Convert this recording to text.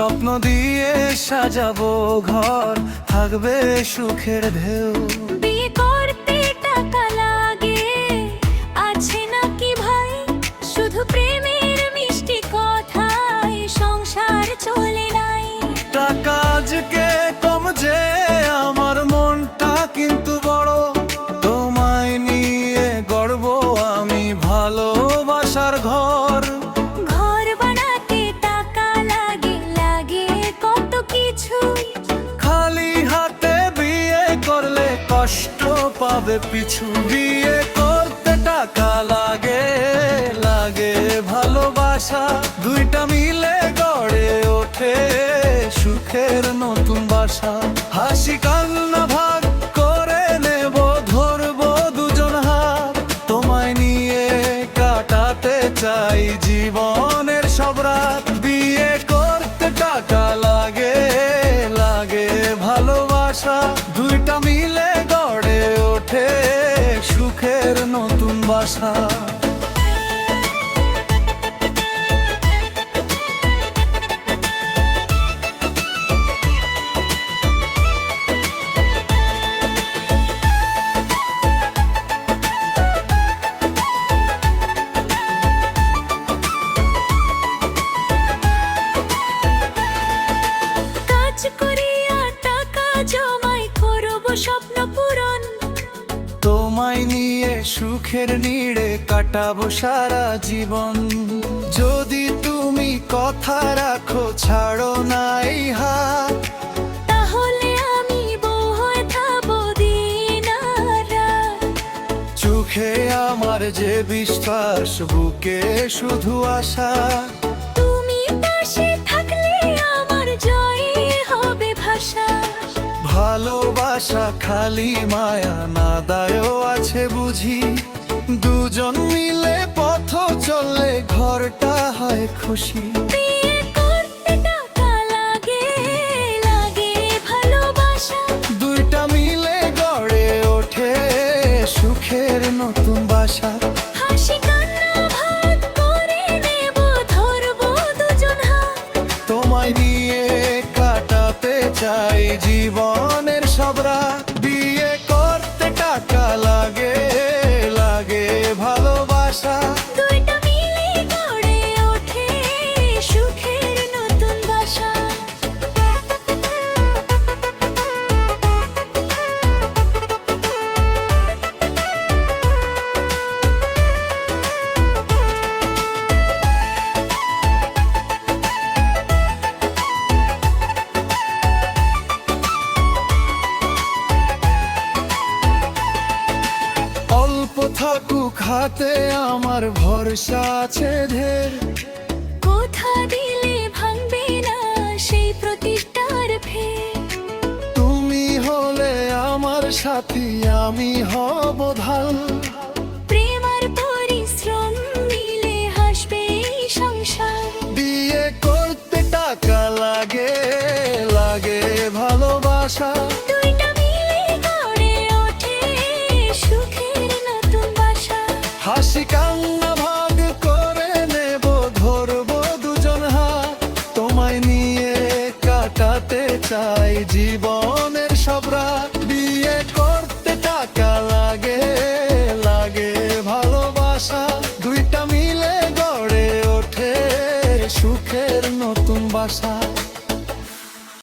স্বপ্ন দিয়ে সাজাবো ঘর, থাকবে সুখের ঢেউ। বিয়ে করতে টাকা লাগে, আছে নাকি ভাই? শুধু প্রেমের মিষ্টি কথায় সংসার চলে নাই। টাকা আজকে কম যে আমার মনটা কিন্তু বড়, তোমায় নিয়ে গড়ব আমি ভালোবাসার ঘর। ঘর বানাতে টাকা লাগে, লাগে কত কিছু। খালি হাতে বিয়ে করলে কষ্ট পাবে পিছু। বিয়ে করতে টাকা লাগে, লাগে ভালোবাসা, দুইটা মিলে গড়ে ওঠে সুখের নতুন বাসা। হাসি কান্না ভাগ করে নেব, ধরবো দুজন হাত, তোমায় নিয়ে কাটাতে চাই জীবনের সব রাত। বিয়ে করতে টাকা লাগে, লাগে ভালোবাসা, দুইটা মিলে গড়ে ওঠে সুখের নতুন বাসা। কাজ করিয়া টাকা জমাই করব স্বপ্ন পূরণ। তোমায় নিয়ে সুখের নিড়ে কাটাবো সারা জীবন। যদি তুমি কথা রাখো, ছাড়ো নাই হাত, তাহলে আমি বউ হয়ে থাকবো দিন আর রাত। চোখে আমার যে বিশ্বাস, বুকে শুধু আশা, তুমি পাশে থাকলে আমার জয় হবে ভাষা। ভালোবাসা খালি মায়া না দায়ও আছে বুঝি, দুজন মিলে পথ চললে ঘরটা হয় খুশি। বিয়ে করতে টাকা লাগে, লাগে ভালোবাসা, দুইটা মিলে গড়ে ওঠে সুখের নতুন বাসা। হাসি কান্না ভাগ করে নেব, ধরবো দুজন হাত, তোমায় নিয়ে কাটাতে চাই জীবনের সব রাত। বিয়ে করতে টাকা লাগে, লাগে ভালোবাসা, দুইটা মিলে গড়ে ওঠে সুখের নতুন বাসা। অল্প থাকুক হাতে আমার ভরসা আছে ঢের। কোথা দিলে ভাঙবে না সেই প্রতিষ্ঠার ফের। তুমি হলে আমার সাথী, আমি হব ঢাল, প্রেম আর পরিশ্রম মিলে হাসবে এই সংসার। বিয়ে করতে টাকা লাগে, লাগে ভালোবাসা, দুইটা মিলে গড়ে ওঠে সুখের নতুন বাসা। হাসি কান্না ভাগ করে নেব, ধরবো দুজন হাত, তোমায় নিয়ে কাটাতে চাই জীবনের সব রাত। বিয়ে করতে টাকা লাগে, লাগে ভালোবাসা, দুইটা মিলে গড়ে ওঠে সুখের নতুন বাসা।